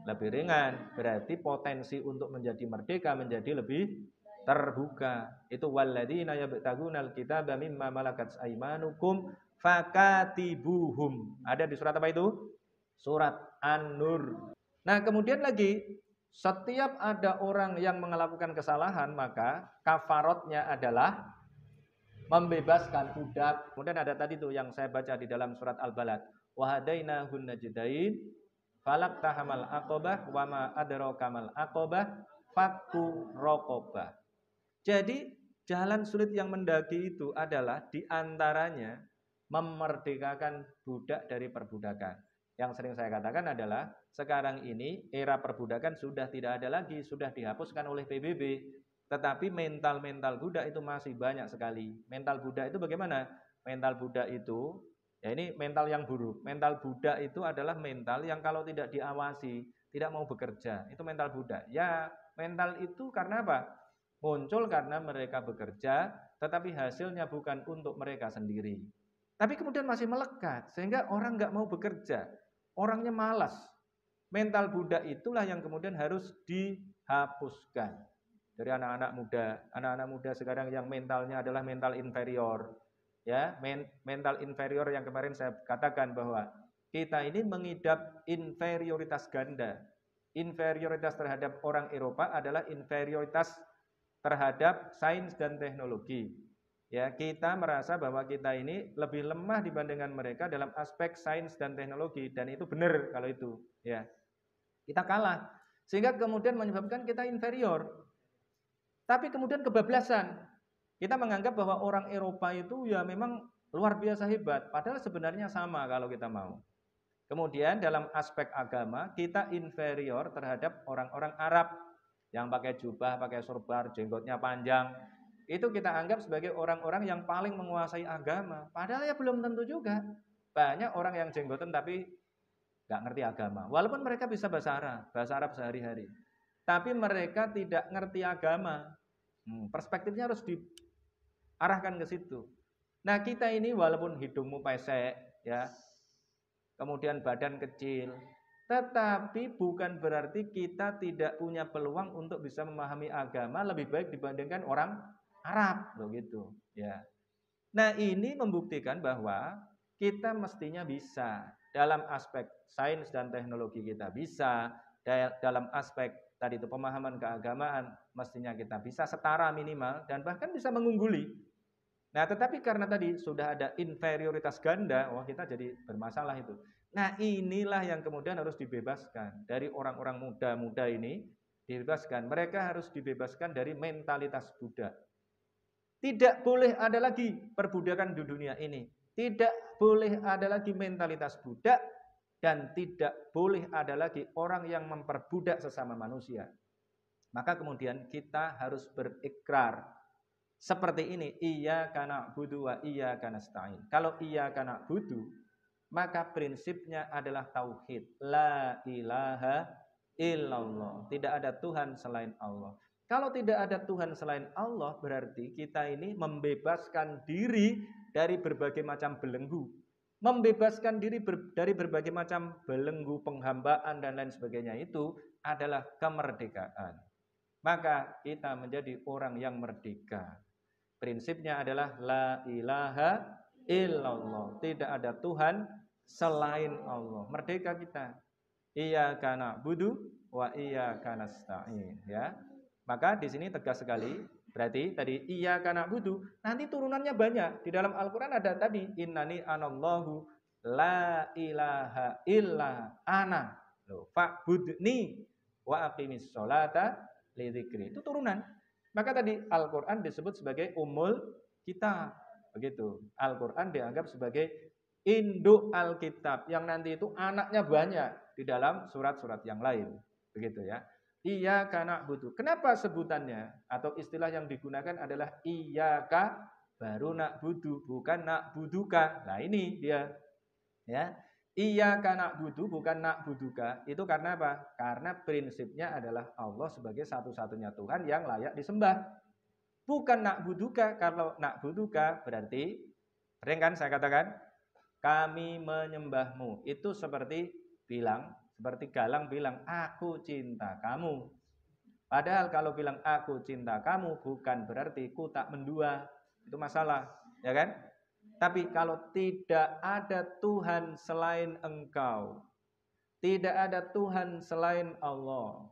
Lebih ringan. Berarti potensi untuk menjadi merdeka menjadi lebih terbuka. Itu walladzina yabtaghunal kitaba mimma malakat aymanukum fakatibuhum. Ada di surat apa itu? Surat An-Nur. Nah, kemudian lagi setiap ada orang yang melakukan kesalahan maka kafarotnya adalah membebaskan budak. Kemudian ada tadi tuh yang saya baca di dalam surat Al-Balad. Wa hadainahun najdain falak tahamal aqobah wa ma adrakamal aqobah fakku raqobah. Jadi jalan sulit yang mendaki itu adalah diantaranya memerdekakan budak dari perbudakan. Yang sering saya katakan adalah sekarang ini era perbudakan sudah tidak ada lagi, sudah dihapuskan oleh PBB. Tetapi mental-mental budak itu masih banyak sekali. Mental budak itu bagaimana? Mental budak itu, ya ini mental yang buruk. Mental budak itu adalah mental yang kalau tidak diawasi, tidak mau bekerja. Itu mental budak. Ya, mental itu karena apa? Muncul karena mereka bekerja, tetapi hasilnya bukan untuk mereka sendiri. Tapi kemudian masih melekat, sehingga orang nggak mau bekerja. Orangnya malas. Mental budak itulah yang kemudian harus dihapuskan. Dari anak-anak muda sekarang yang mentalnya adalah mental inferior. Ya, mental inferior yang kemarin saya katakan bahwa kita ini mengidap inferioritas ganda. Inferioritas terhadap orang Eropa adalah inferioritas terhadap sains dan teknologi. Ya, kita merasa bahwa kita ini lebih lemah dibandingkan mereka dalam aspek sains dan teknologi, dan itu benar kalau itu. Ya, kita kalah, sehingga kemudian menyebabkan kita inferior. Tapi kemudian kebablasan. Kita menganggap bahwa orang Eropa itu ya memang luar biasa hebat, padahal sebenarnya sama kalau kita mau. Kemudian dalam aspek agama, kita inferior terhadap orang-orang Arab yang pakai jubah, pakai sorbar, jenggotnya panjang. Itu kita anggap sebagai orang-orang yang paling menguasai agama. Padahal ya belum tentu juga. Banyak orang yang jenggotan tapi nggak ngerti agama. Walaupun mereka bisa bahasa Arab sehari-hari. Tapi mereka tidak ngerti agama. Perspektifnya harus diarahkan ke situ. Nah, kita ini walaupun hidungmu pesek, ya, kemudian badan kecil, tetapi bukan berarti kita tidak punya peluang untuk bisa memahami agama lebih baik dibandingkan orang Arab, loh gitu, ya. Nah, ini membuktikan bahwa kita mestinya bisa dalam aspek sains dan teknologi kita bisa, dalam aspek tadi itu pemahaman keagamaan mestinya kita bisa setara minimal dan bahkan bisa mengungguli. Nah, tetapi karena tadi sudah ada inferioritas ganda, wah kita jadi bermasalah itu. Nah, inilah yang kemudian harus dibebaskan dari orang-orang muda-muda ini, dibebaskan. Mereka harus dibebaskan dari mentalitas budak. Tidak boleh ada lagi perbudakan di dunia ini. Tidak boleh ada lagi mentalitas budak dan tidak boleh ada lagi orang yang memperbudak sesama manusia. Maka kemudian kita harus berikrar seperti ini, iyyaka na'budu wa iyyaka nasta'in. Kalau iyyaka na'budu, maka prinsipnya adalah tauhid. La ilaha illallah. Tidak ada Tuhan selain Allah. Kalau tidak ada Tuhan selain Allah, berarti kita ini membebaskan diri dari berbagai macam belenggu. Membebaskan diri dari berbagai macam belenggu, penghambaan, dan lain sebagainya itu adalah kemerdekaan. Maka kita menjadi orang yang merdeka. Prinsipnya adalah la ilaha illallah. Tidak ada Tuhan selain Allah. Merdeka kita. Iyyaka na'budu wa iyyaka nasta'in, ya. Maka di sini tegas sekali. Berarti tadi iyyaka na'budu, nanti turunannya banyak. Di dalam Al-Qur'an ada tadi innani anallahu la ilaha illa ana. Fa'budni wa aqimis sholata li dzikri. Itu turunan. Maka tadi Al-Qur'an disebut sebagai ummul kitab. Begitu. Al-Qur'an dianggap sebagai induk Alkitab yang nanti itu anaknya banyak di dalam surat-surat yang lain. Begitu ya. Iyyaka na'budu. Kenapa sebutannya atau istilah yang digunakan adalah iyyaka baru na'budu, bukan na'buduka. Nah, ini dia. Ya. Iyyaka na'budu bukan na'buduka. Itu karena apa? Karena prinsipnya adalah Allah sebagai satu-satunya Tuhan yang layak disembah. Bukan na'buduka. Kalau na'buduka berarti sering kan saya katakan kami menyembahmu. Itu seperti Galang bilang, aku cinta kamu. Padahal kalau bilang aku cinta kamu bukan berarti ku tak mendua. Itu masalah, ya kan? Tapi kalau tidak ada Tuhan selain Engkau, tidak ada Tuhan selain Allah,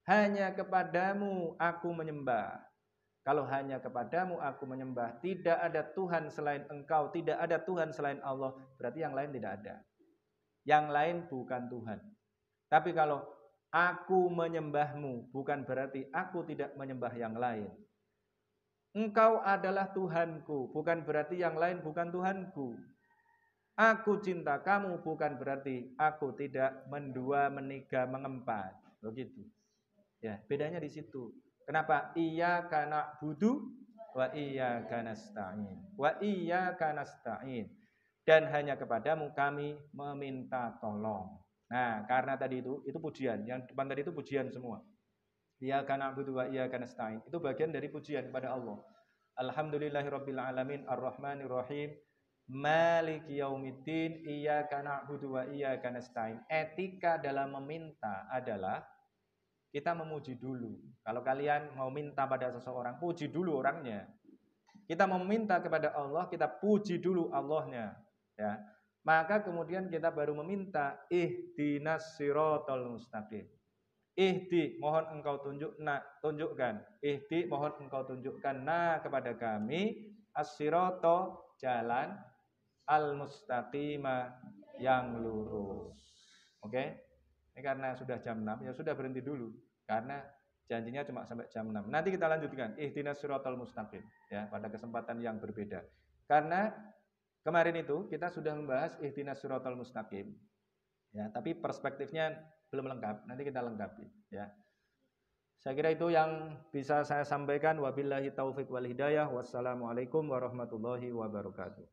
hanya kepadamu aku menyembah. Kalau hanya kepadamu aku menyembah, tidak ada Tuhan selain Engkau, tidak ada Tuhan selain Allah, berarti yang lain tidak ada. Yang lain bukan Tuhan. Tapi kalau aku menyembahmu, bukan berarti aku tidak menyembah yang lain. Engkau adalah Tuhanku, bukan berarti yang lain bukan Tuhanku. Aku cinta kamu, bukan berarti aku tidak mendua, meniga, mengempat. Begitu. Ya, bedanya di situ. Kenapa? Iyyaka na'budu wa iyyaka nasta'in. Wa iyyaka nasta'in. Dan hanya kepadamu kami meminta tolong. Nah, karena tadi itu pujian. Yang depan tadi itu pujian semua. Iyyaka na'budu wa iyyaka nasta'in. Itu bagian dari pujian kepada Allah. Alhamdulillahirabbil alamin arrahmanir rahim maliki yaumiddin iyyaka na'budu wa iyyaka nasta'in. Etika dalam meminta adalah kita memuji dulu. Kalau kalian mau minta pada seseorang, puji dulu orangnya. Kita mau minta kepada Allah, kita puji dulu Allahnya, ya. Maka kemudian kita baru meminta ihdinas siratal mustaqim. Ihdi, mohon engkau tunjukkan. Ihdi, mohon engkau tunjukkan kepada kami as-sirata, jalan al-mustaqima, yang lurus. Oke? Ini karena sudah jam 6, ya sudah berhenti dulu. Karena janjinya cuma sampai jam 6. Nanti kita lanjutkan ihdinas siratal mustaqim, ya, pada kesempatan yang berbeda. Karena kemarin itu kita sudah membahas ihdinas siratal mustaqim. Ya, tapi perspektifnya belum lengkap, nanti kita lengkapi, ya. Saya kira itu yang bisa saya sampaikan. Wabillahi taufik wal hidayah. Wassalamualaikum warahmatullahi wabarakatuh.